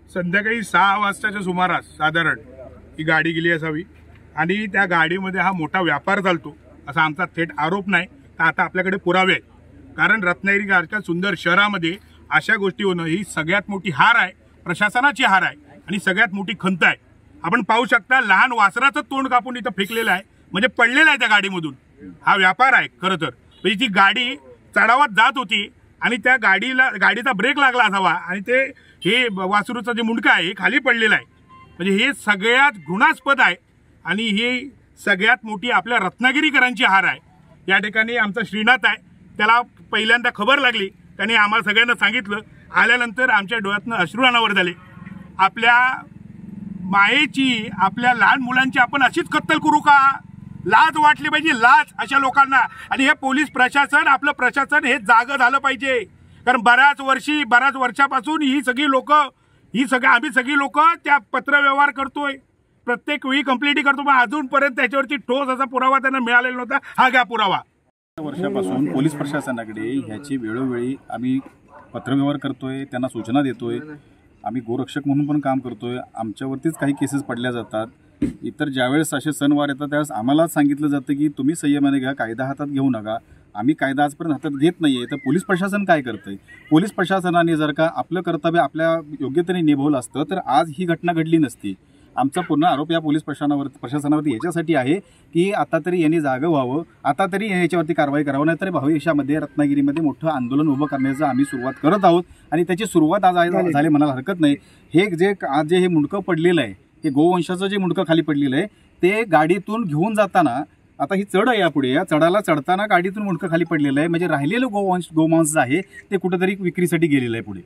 संध्याकाळी 6 वाजताच्या सुमारास साधारण ही गाडी गेली असावी आणि त्या गाडीमध्ये हा मोठा व्यापार चालतो असा आमचा थेट आरोप नाही, तर आता आपल्याकडे पुरावे आहेत. कारण रत्नागिरीसारख्या सुंदर शहरामध्ये अशा गोष्टी होणं ही सगळ्यात मोठी हार आहे, प्रशासनाची हार आहे आणि सगळ्यात मोठी खंत आहे. आपण पाहू शकता लहान वासराचं तोंड कापून इथं फेकलेलं आहे, म्हणजे पडलेलं आहे त्या गाडीमधून. हा व्यापार आहे खरं तर. म्हणजे ती गाडी चढावात जात होती आणि त्या गाडीचा ब्रेक लागला असावा आणि ते हे वासरूचं जे मुंडकं आहे हे खाली पडलेलं आहे. म्हणजे हे सगळ्यात घृणास्पद आहे आणि ही सगळ्यात मोठी आपल्या रत्नागिरीकरांची हार आहे. या ठिकाणी आमचा श्रीनाथ आहे, त्याला पहिल्यांदा खबर लागली, त्याने आम्हाला सगळ्यांना सांगितलं. आल्यानंतर आमच्या डोळ्यातनं अश्रू अनावर झाले. आपल्या मायेची, आपल्या लहान मुलांची आपण अशीच कत्तल करू का? लाज वाटली पाहिजे, लाज अशा लोकांना. आणि हे पोलीस प्रशासन, आपलं प्रशासन हे जागं झालं पाहिजे. कारण बऱ्याच वर्षापासून आम्ही सगळी लोक त्या पत्रव्यवहार करतोय, प्रत्येक वेळी कंप्लेंट करतो, पण अजूनपर्यंत त्याच्यावरती ठोस असा पुरावा त्यांना मिळालेला नव्हता. हा घ्या पुरावा. वर्षापासून पोलीस प्रशासनाकडे ह्याची वेळोवेळी आम्ही पत्रव्यवहार करतोय, त्यांना सूचना देतोय. आम्ही गोरक्षक म्हणून पण काम करतोय. आमच्यावरतीच काही केसेस पडल्या जातात. इतर ज्यावेळेस असे सणवार येतात त्यावेळेस आम्हालाच सांगितलं जातं की तुम्ही संयमाने घ्या, कायदा हातात घेऊ नका. आम्ही कायदा आजपर्यंत हातात घेत नाहीये. तर पोलीस प्रशासन काय करतंय? पोलीस प्रशासनाने जर का आपलं कर्तव्य आपल्या योग्यतेने निभवलं असतं तर आज ही घटना घडली नसती. आमचा पूर्ण आरोप या पोलीस प्रशासनावरती याच्यासाठी आहे की आता तरी यांनी जागं व्हावं, आता तरी याच्यावरती कारवाई करावं. नाहीतर भविष्यामध्ये रत्नागिरीमध्ये मोठं आंदोलन उभं करण्याचं आम्ही सुरुवात करत आहोत आणि त्याची सुरुवात आज झाली म्हणायला हरकत नाही. आज जे हे मुंडकं पडलेलं आहे, हे गोवंशाचं जे मुंडकं खाली पडलेलं आहे ते गाडीतून घेऊन जाताना, आता ही चढ आहे यापुढे, या चढाला चढताना गाडीतून मुंडकं खाली पडलेलं आहे. म्हणजे राहिलेलं गोमांस आहे ते कुठंतरी विक्रीसाठी गेलेलं आहे पुढे.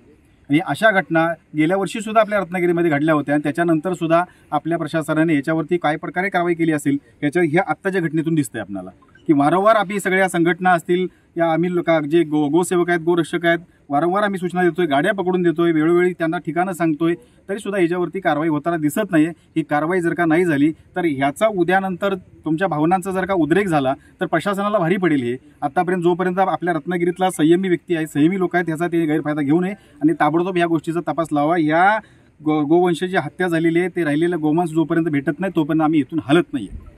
आणि अशा घटना गेल्या वर्षी सुद्धा आपल्या रत्नागिरीमध्ये घडल्या होत्या आणि त्याच्यानंतर सुद्धा आपल्या प्रशासनाने याच्यावरती काय प्रकारे कारवाई केली असेल ह्या आत्ताच्या घटनेतून दिसतंय आपल्याला की वारंवार आपली सगळ्या संघटना असतील, या आम्ही जे गोसेवक आहेत, गोरक्षक आहेत, वारंवार आम्ही सूचना देतोय, गाड्या पकडून देतोय, वेळोवेळी त्यांना ठिकाणं सांगतोय, तरी सुद्धा याच्यावरती कारवाई होताना दिसत नाहीये. ही कारवाई जर का नाही झाली तर ह्याचा उद्यानंतर तुमच्या भावनांचा जर का उद्रेक झाला तर प्रशासनाला भारी पडेल. हे आतापर्यंत जोपर्यंत आपल्या रत्नागिरीतला संयमी व्यक्ती आहे, संयमी लोक आहेत, ह्याचा ते गैरफायदा घेऊ नये आणि ताबडतोब या गोष्टीचा तपास लावा. या गोवंशाची हत्या झालेली आहे, ते राहिलेलं गोमांस जोपर्यंत भेटत नाही तोपर्यंत आम्ही इथून हलत नाहीये.